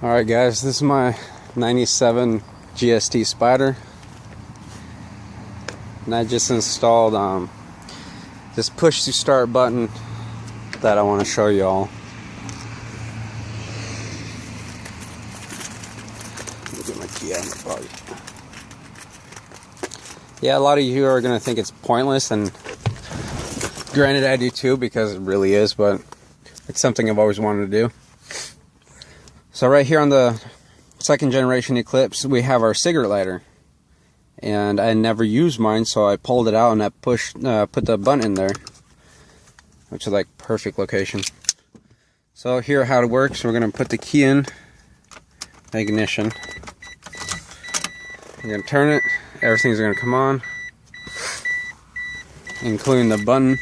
Alright guys, this is my 97 GST Spyder, and I just installed this push to start button that I want to show you all. Let me get my key out of my body. Yeah, a lot of you are going to think it's pointless, and granted I do too, because it really is, but it's something I've always wanted to do. So right here on the second generation Eclipse, we have our cigarette lighter, and I never used mine, so I pulled it out and I put the button in there, which is like perfect location. So here how it works: we're gonna put the key in the ignition. You're gonna turn it. Everything's gonna come on, including the button.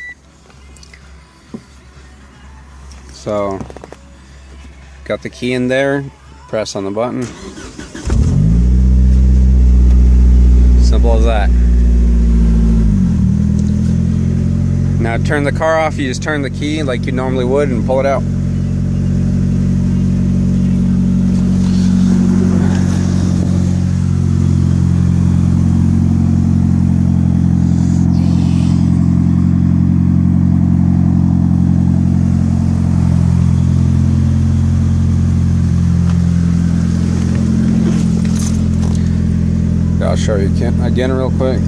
So got the key in there, press on the button. Simple as that. Now to turn the car off, you just turn the key like you normally would and pull it out. I'll show you again real quick.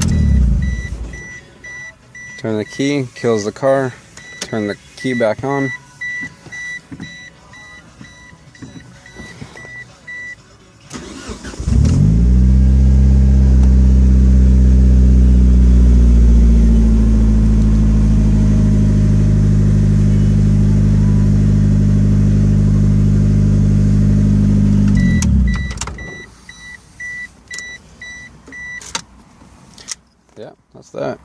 Turn the key, kills the car. Turn the key back on. Yeah, that's that.